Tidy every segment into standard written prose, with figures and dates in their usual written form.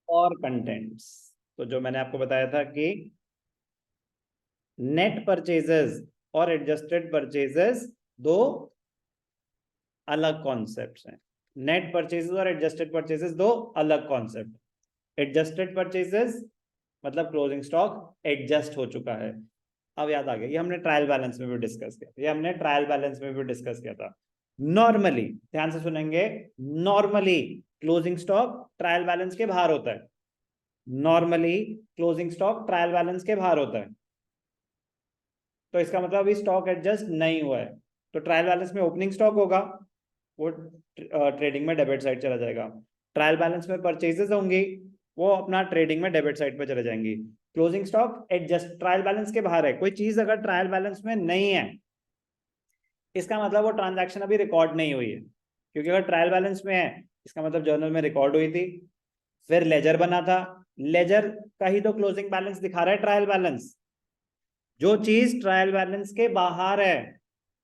और कंटेंट्स। तो जो मैंने आपको बताया था कि नेट परचेजेस और एडजस्टेड परचेजेस दो अलग कॉन्सेप्ट्स हैं। नेट परचेजेस और एडजस्टेड परचेजेस दो अलग कॉन्सेप्ट। एडजस्टेड परचेजेस मतलब क्लोजिंग स्टॉक एडजस्ट हो चुका है। अब याद आ गया, ये हमने ट्रायल बैलेंस में भी डिस्कस किया, ये हमने ट्रायल बैलेंस में भी डिस्कस किया था। नॉर्मली, ध्यान से सुनेंगे, normally closing stock trial balance के बाहर होता है। Normally closing stock trial balance के बाहर होता है। तो इसका मतलब अभी स्टॉक एडजस्ट नहीं हुआ है। तो ट्रायल बैलेंस में ओपनिंग स्टॉक होगा, वो ट्रेडिंग में डेबिट साइड चला जाएगा। ट्रायल बैलेंस में परचेजेस होंगी, वो अपना ट्रेडिंग में डेबिट साइड पे चले जाएंगी। Closing stock adjust trial balance के बाहर है। कोई चीज अगर ट्रायल बैलेंस में नहीं है, इसका मतलब वो ट्रांजैक्शन अभी रिकॉर्ड नहीं हुई है। क्योंकि अगर ट्रायल बैलेंस में है, इसका मतलब जर्नल में रिकॉर्ड हुई थी, फिर लेजर बना था, लेजर का ही तो क्लोजिंग बैलेंस दिखा रहा है ट्रायल बैलेंस। जो चीज ट्रायल बैलेंस के बाहर है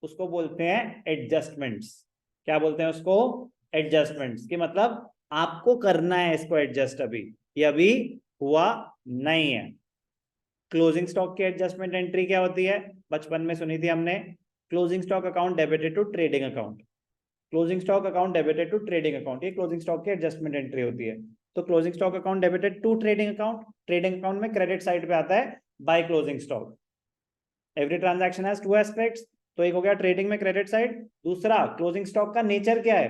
उसको बोलते हैं एडजस्टमेंट्स। क्या बोलते हैं उसको? एडजस्टमेंट्स। की मतलब आपको करना है इसको एडजस्ट, अभी ये अभी हुआ नहीं है। क्लोजिंग स्टॉक की एडजस्टमेंट एंट्री क्या होती है? बचपन में सुनी थी हमने, closing stock account debited to trading account. Closing stock account debited to trading account, ये क्लोजिंग स्टॉक की एडजस्टमेंट एंट्री होती है। तो closing stock account debited to trading account, trading account में क्रेडिट साइड पे आता है by closing stock. Every transaction has two aspects. तो एक हो गया ट्रेडिंग में क्रेडिट साइड, दूसरा क्लोजिंग स्टॉक का नेचर क्या है?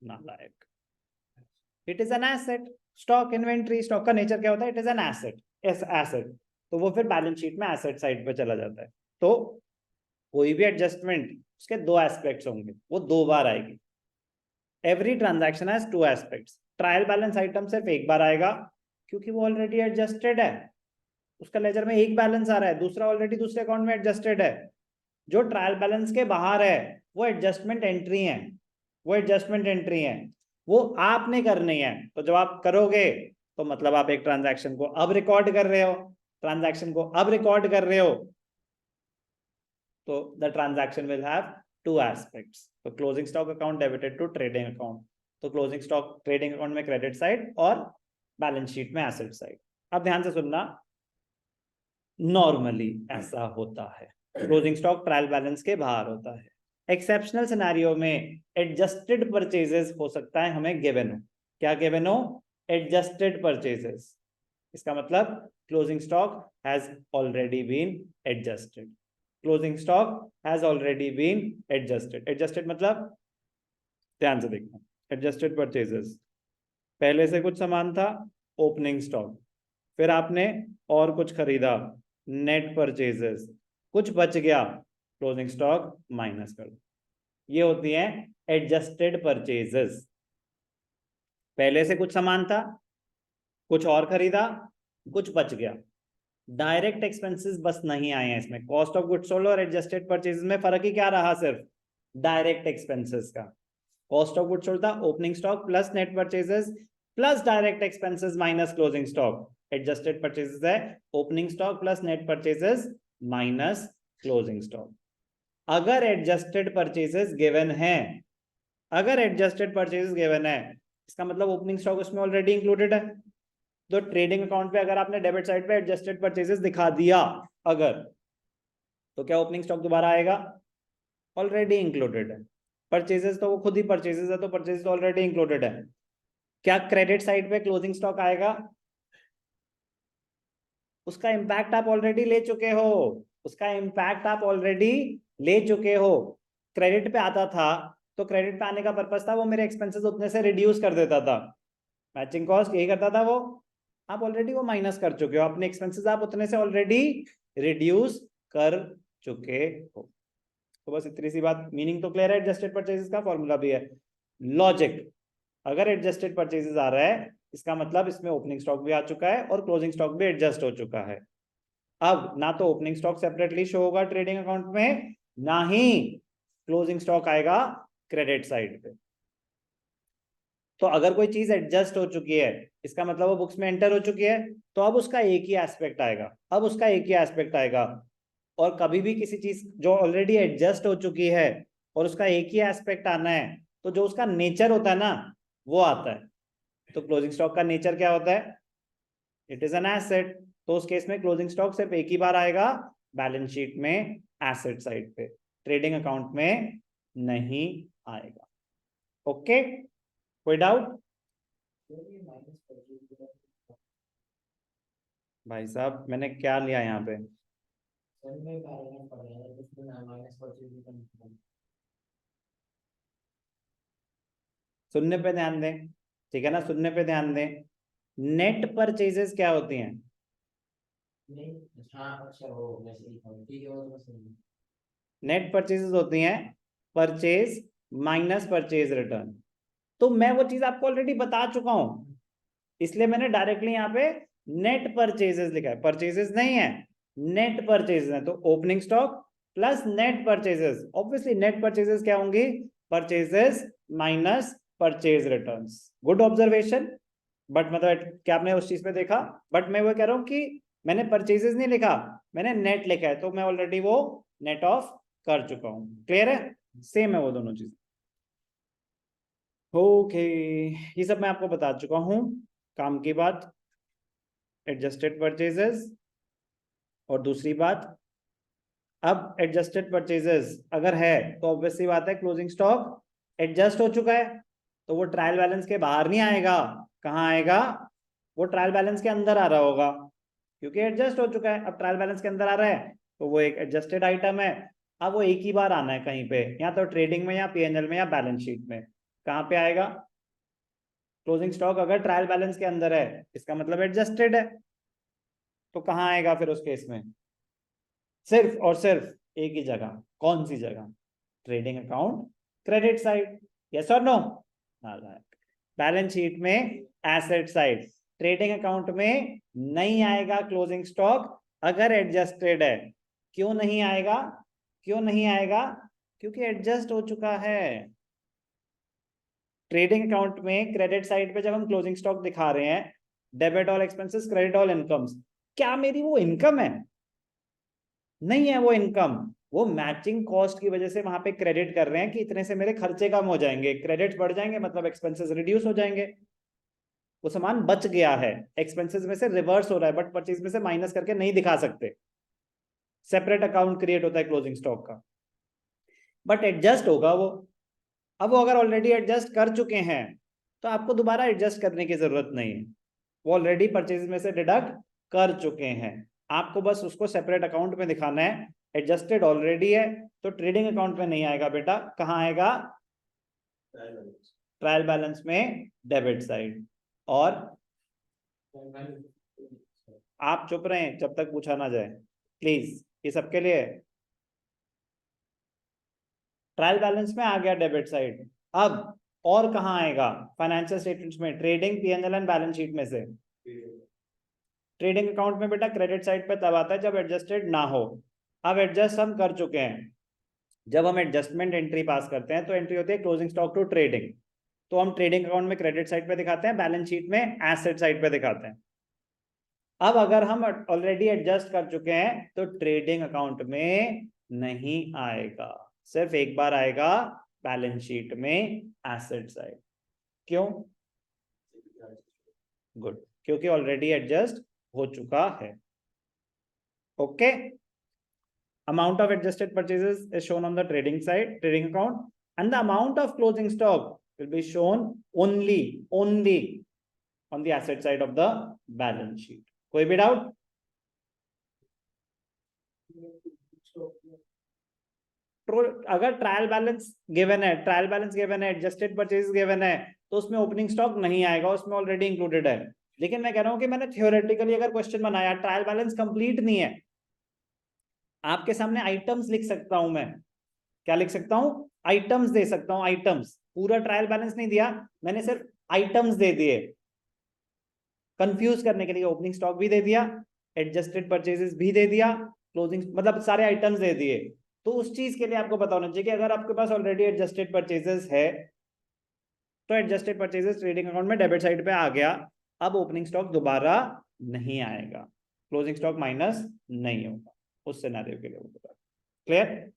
नालायक, it is an asset. Stock inventory, stock का नेचर क्या होता है? It is an asset. Asset, तो वो फिर बैलेंस शीट में एसेट साइड पे चला जाता है। तो कोई भी एडजस्टमेंट, उसके दो एस्पेक्ट्स होंगे, वो दो बार आएगी। Every transaction has two aspects. Trial balance item सिर्फ एक बार आएगा, क्योंकि वो ऑलरेडी एडजस्टेड है। उसका लेजर में एक बैलेंस आ रहा है, दूसरा ऑलरेडी दूसरे अकाउंट में एडजस्टेड है। जो ट्रायल बैलेंस के बाहर है वो एडजस्टमेंट एंट्री है, वो एडजस्टमेंट एंट्री है, वो आपने करनी है। तो जब आप करोगे तो मतलब आप एक ट्रांजैक्शन को अब रिकॉर्ड कर रहे हो, ट्रांजैक्शन को अब रिकॉर्ड कर रहे हो, तो the transaction will have two aspects. तो closing stock account debited to trading account, तो क्लोजिंग स्टॉक ट्रेडिंग अकाउंट में क्रेडिट साइड और बैलेंस शीट में एसेट साइड। अब ध्यान से सुनना, नॉर्मली ऐसा होता है, क्लोजिंग स्टॉक ट्रायल बैलेंस के बाहर होता है। एक्सेप्शनल सिनेरियो में एडजस्टेड परचेजेस हो सकता है हमें गिवन हो। क्या गिवन हो? Adjusted purchases. इसका मतलब closing stock has already been adjusted, closing stock has already been adjusted. Adjusted मतलब, ध्यान से देखना, एडजस्टेड परचेजेस, पहले से कुछ सामान था, ओपनिंग स्टॉक, फिर आपने और कुछ खरीदा, नेट परचेजेस, कुछ बच गया, क्लोजिंग स्टॉक माइनस कर दो। ये होती है एडजस्टेड परचेजेस। पहले से कुछ सामान था, कुछ और खरीदा, कुछ बच गया। डायरेक्ट एक्सपेंसेस बस नहीं आए हैं इसमें। कॉस्ट ऑफ गुड्स सोल्ड और एडजस्टेड परचेजेस में फर्क ही क्या रहा? सिर्फ डायरेक्ट एक्सपेंसेस का। कॉस्ट ऑफ गुड्स सोल्ड था opening stock plus net purchases plus direct expenses minus closing stock. Adjusted purchases है opening stock plus net purchases minus closing stock. अगर एडजस्टेड परचेजेस गिवन है, अगर एडजस्टेड परचेजेस गिवन है, इसका मतलब opening stock उसमें already included है। तो ट्रेडिंग अकाउंट पे अगर आपने डेबिट साइड पे एडजस्टेड परचेजेस दिखा दिया अगर, तो क्या ओपनिंग स्टॉक दोबारा आएगा? ऑलरेडी इंक्लूडेड है। परचेजेस तो वो खुद ही परचेजेस है, तो परचेजेस ऑलरेडी इंक्लूडेड है। क्या क्रेडिट साइड पे क्लोजिंग स्टॉक आएगा? उसका इंपैक्ट आप ऑलरेडी ले चुके हो, उसका इंपैक्ट आप ऑलरेडी ले चुके हो। क्रेडिट पे आता था, तो क्रेडिट पे आने का पर्पस था वो मेरे एक्सपेंसेस उतने से रिड्यूस कर देता था। मैचिंग कॉस्ट यही करता था वो। आप ऑलरेडी वो माइनस कर चुके हो, अपने एक्सपेंसेस आप उतने से ऑलरेडी रिड्यूस कर चुके हो। तो बस इतनी सी बात, मीनिंग तो क्लियर है। एडजस्टेड परचेजेस का फॉर्मूला भी है। लॉजिक, अगर एडजस्टेड परचेजेस आ रहा है, इसका मतलब इसमें ओपनिंग स्टॉक भी आ चुका है और क्लोजिंग स्टॉक भी एडजस्ट हो चुका है। अब ना तो ओपनिंग स्टॉक सेपरेटली शो होगा ट्रेडिंग अकाउंट में, ना ही क्लोजिंग स्टॉक आएगा क्रेडिट साइड पे। तो अगर कोई चीज एडजस्ट हो चुकी है, इसका मतलब वो बुक्स में एंटर हो चुकी है, तो अब उसका एक ही एस्पेक्ट आएगा, अब उसका एक ही एस्पेक्ट आएगा। और कभी भी किसी चीज जो ऑलरेडी एडजस्ट हो चुकी है, और उसका एक ही एस्पेक्ट आना है, तो जो उसका नेचर होता है ना वो आता है। तो क्लोजिंग स्टॉक का नेचर क्या होता है? It is an asset. तो उस केस में क्लोजिंग स्टॉक सिर्फ एक ही बार आएगा बैलेंस शीट में एसेट साइड पे, ट्रेडिंग अकाउंट में नहीं आएगा। ओके, कोई डाउट? भाई साहब मैंने क्या लिया यहाँ पे? सुनने पे ध्यान दें, ठीक है ना, सुनने पे ध्यान दें। नेट परचेजेस क्या होती हैं? नेट परचेजेस होती हैं परचेज माइनस परचेज रिटर्न। तो मैं वो चीज आपको ऑलरेडी बता चुका हूं, इसलिए मैंने डायरेक्टली यहाँ पे नेट परचेजेस लिखा है, परचेजेस नहीं है, नेट परचेजेस है। तो opening stock plus net purchases, obviously net purchases क्या होंगी? Purchases minus purchase returns. Good observation. But मतलब क्या आपने उस चीज पे देखा? बट मैं वो कह रहा हूं कि मैंने परचेजेस नहीं लिखा, मैंने नेट लिखा है, तो मैं ऑलरेडी वो नेट ऑफ कर चुका हूं। क्लियर है? सेम है वो दोनों चीज। ओके, ये सब मैं आपको बता चुका हूं। काम की बात एडजस्टेड परचेजेस, और दूसरी बात, अब एडजस्टेड परचेजेस अगर है तो ऑब्वियसली बात है क्लोजिंग स्टॉक एडजस्ट हो चुका है, तो वो ट्रायल बैलेंस के बाहर नहीं आएगा। कहाँ आएगा? वो ट्रायल बैलेंस के अंदर आ रहा होगा, क्योंकि एडजस्ट हो चुका है। अब ट्रायल बैलेंस के अंदर आ रहा है तो वो एक एडजस्टेड आइटम है। अब वो एक ही बार आना है कहीं पे, या तो ट्रेडिंग में या पीएनएल में या बैलेंस शीट में। कहाँ पे आएगा? क्लोजिंग स्टॉक अगर ट्रायल बैलेंस के अंदर है इसका मतलब एडजस्टेड है, तो कहाँ आएगा फिर उस केस में? सिर्फ और सिर्फ एक ही जगह। कौन सी जगह? Trading account credit side. Yes और नो? बैलेंस शीट में एसेट साइड, ट्रेडिंग अकाउंट में नहीं आएगा क्लोजिंग स्टॉक अगर एडजस्टेड है। क्यों नहीं आएगा? क्यों नहीं आएगा? क्योंकि एडजस्ट हो चुका है। ट्रेडिंग अकाउंट में क्रेडिट साइड पे जब हम क्लोजिंग स्टॉक दिखा रहे हैं, debit all expenses credit all incomes, क्या मेरी वो इनकम है? नहीं है वो इनकम। वो मैचिंग कॉस्ट की वजह से वहां पे क्रेडिट कर रहे हैं कि इतने से मेरे खर्चे कम हो जाएंगे, क्रेडिट बढ़ जाएंगे मतलब एक्सपेंसेस रिड्यूस हो जाएंगे। वो सामान बच गया है, एक्सपेंसेस में से रिवर्स हो रहा है, बट परचेज में से माइनस करके नहीं दिखा सकते। सेपरेट अकाउंट क्रिएट होता है क्लोजिंग स्टॉक का, बट एडजस्ट होगा वो। अब वो अगर ऑलरेडी एडजस्ट कर चुके हैं तो आपको दोबारा एडजस्ट करने की जरूरत नहीं है, वो ऑलरेडी परचेज में से डिडक्ट कर चुके हैं। आपको बस उसको सेपरेट अकाउंट में दिखाना है। एडजस्टेड ऑलरेडी है तो ट्रेडिंग अकाउंट में नहीं आएगा बेटा, कहाँ आएगा? ट्रायल बैलेंस में डेबिट साइड। और आप चुप रहे जब तक पूछा ना जाए, प्लीज, ये सबके लिए। ट्रायल बैलेंस में आ गया डेबिट साइड। अब और कहाँ आएगा? फाइनेंशियल स्टेटमेंट्स में, trading, PNL and balance sheet में से। ट्रेडिंग अकाउंट में बेटा क्रेडिट साइड पे तब आता है जब एडजस्टेड ना हो। अब एडजस्ट हम कर चुके हैं। जब हम एडजस्टमेंट एंट्री पास करते हैं तो एंट्री होती है क्लोजिंग स्टॉक टू ट्रेडिंग, तो हम ट्रेडिंग अकाउंट में क्रेडिट साइड पे दिखाते हैं, बैलेंस शीट में एसेट साइड पे दिखाते हैं। अब अगर हम ऑलरेडी एडजस्ट कर चुके हैं तो ट्रेडिंग अकाउंट में नहीं आएगा, सिर्फ एक बार आएगा बैलेंस शीट में एसेट साइड। क्यों? गुड, क्योंकि ऑलरेडी एडजस्ट हो चुका है। Okay, amount of adjusted purchases is shown on the trading side, trading account, and the amount of closing stock will be shown only on the asset side of the balance sheet. कोई भी doubt? अगर trial balance given है, trial balance given है, adjusted purchase given है, तो उसमें opening stock नहीं आएगा, उसमें ऑलरेडी इंक्लूडेड है। लेकिन मैं कह रहा हूं कि मैंने थियोरेटिकली अगर क्वेश्चन बनाया, ट्रायल बैलेंस कंप्लीट नहीं है, आपके सामने आइटम्स लिख सकता हूं मैं। क्या लिख सकता हूं? आइटम्स दे सकता हूं, आइटम्स। पूरा ट्रायल बैलेंस नहीं दिया मैंने, सिर्फ आइटम्स दे दिए कंफ्यूज करने के लिए। ओपनिंग स्टॉक भी दे दिया, एडजस्टेड परचेजेस भी दे दिया, क्लोजिंग, मतलब सारे आइटम्स दे दिए। तो उस चीज के लिए आपको पता होना चाहिए कि अगर आपके पास ऑलरेडी एडजस्टेड परचेजेस है तो एडजस्टेड परचेजेस ट्रेडिंग अकाउंट में डेबिट साइड पे आ गया। अब ओपनिंग स्टॉक दोबारा नहीं आएगा, क्लोजिंग स्टॉक माइनस नहीं होगा, उस सिनेरियो के लिए वो बता। क्लियर?